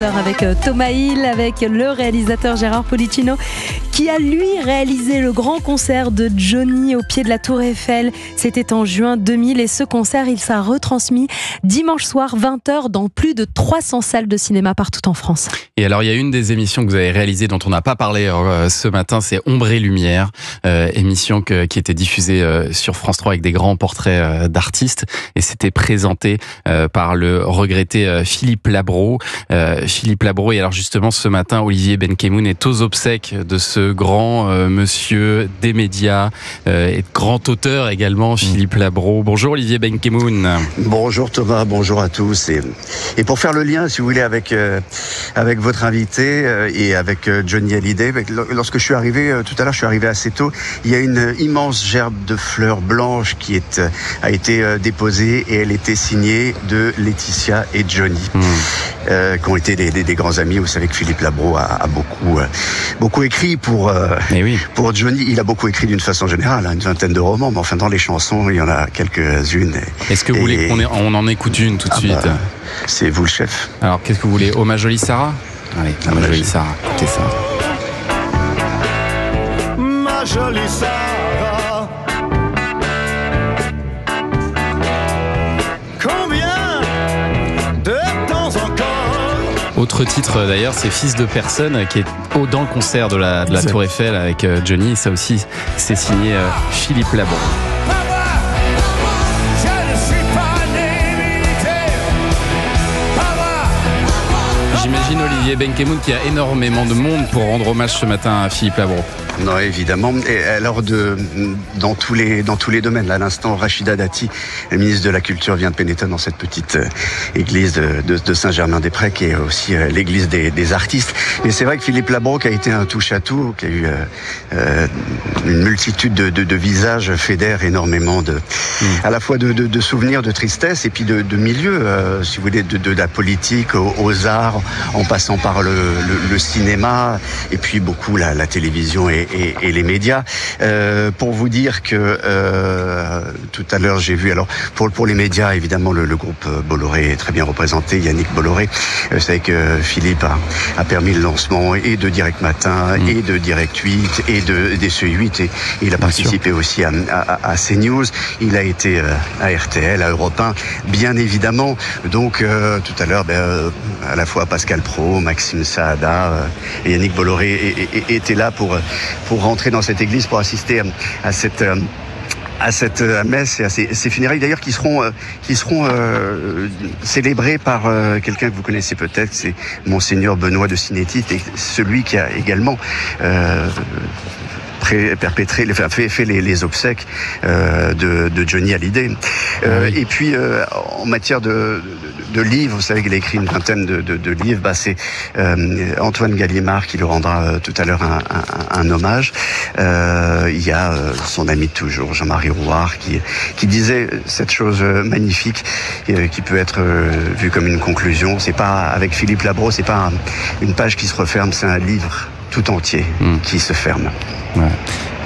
Avec Thomas Hill, avec le réalisateur Gérard Policino qui a lui réalisé le grand concert de Johnny au pied de la Tour Eiffel. C'était en juin 2000 et ce concert il sera retransmis dimanche soir 20h dans plus de 300 salles de cinéma partout en France. Et alors il y a une des émissions que vous avez réalisées dont on n'a pas parlé ce matin, c'est Ombre et Lumière, émission qui était diffusée sur France 3 avec des grands portraits d'artistes et c'était présenté par le regretté Philippe Labro. Philippe Labro. Et alors justement, ce matin, Olivier Benkemoun est aux obsèques de ce grand monsieur des médias et grand auteur également, Philippe Labro. Bonjour Olivier Benkemoun. Bonjour Thomas, bonjour à tous. Et pour faire le lien, si vous voulez, avec votre invité et avec Johnny Hallyday, lorsque je suis arrivé tout à l'heure, je suis arrivé assez tôt, il y a une immense gerbe de fleurs blanches qui a été déposée et elle était signée de Laetitia et Johnny, qui ont été des grands amis. Vous savez que Philippe Labro a beaucoup écrit pour Johnny. Il a beaucoup écrit d'une façon générale, une vingtaine de romans, mais enfin dans les chansons, il y en a quelques-unes. Est-ce que vous voulez qu'on en écoute une tout de suite? C'est vous le chef. Alors qu'est-ce que vous voulez? Oh ma jolie Sarah? Allez, ma jolie Sarah, écoutez ça. Ma jolie Sarah. Autre titre d'ailleurs, c'est Fils de personne qui est dans le concert de la Tour Eiffel avec Johnny. Ça aussi, c'est signé Philippe Labro. J'imagine Olivier Benkemoun qu'il y a énormément de monde pour rendre hommage ce matin à Philippe Labro. Non, évidemment. Et alors dans tous les domaines. Là, à l'instant, Rachida Dati, le ministre de la Culture, vient de pénétrer dans cette petite église de Saint-Germain-des-Prés, qui est aussi l'église des artistes. Mais c'est vrai que Philippe Labro, qui a été un touche-à-tout, qui a eu une multitude de visages, fédère énormément à la fois de souvenirs, de tristesse, et puis de milieux, si vous voulez, de la politique aux arts, en passant par le cinéma, et puis beaucoup la télévision et les médias. Pour vous dire que tout à l'heure j'ai vu, alors pour les médias évidemment le groupe Bolloré est très bien représenté, Yannick Bolloré. Vous savez que Philippe a permis le lancement et de Direct Matin et de Direct 8 et des CE8 et il a participé aussi à CNews, il a été à RTL, à Europe 1 bien évidemment. Donc tout à l'heure à la fois Pascal Praud, Maxime Saada et Yannick Bolloré étaient là pour rentrer dans cette église, pour assister à cette messe et à ces funérailles d'ailleurs qui seront célébrées par quelqu'un que vous connaissez peut-être, c'est Monseigneur Benoît de Sinétit, et celui qui a également fait les obsèques de Johnny Hallyday. Et puis en matière de livres, vous savez qu'il a écrit une vingtaine de livres. C'est Antoine Gallimard qui lui rendra tout à l'heure un hommage. Il y a son ami de toujours, Jean-Marie Rouard, qui disait cette chose magnifique qui peut être vue comme une conclusion. C'est pas, avec Philippe Labro, c'est pas une page qui se referme, c'est un livre tout entier qui se ferme. Ouais.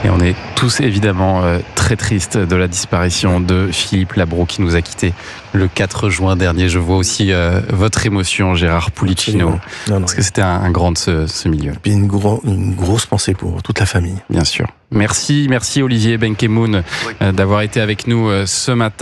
Et on est tous évidemment très tristes de la disparition de Philippe Labro qui nous a quittés le 4 juin dernier. Je vois aussi votre émotion, Gérard Policino, parce que c'était un grand de ce milieu. Et puis une grosse pensée pour toute la famille. Bien sûr. Merci Olivier Benkemoun d'avoir été avec nous ce matin.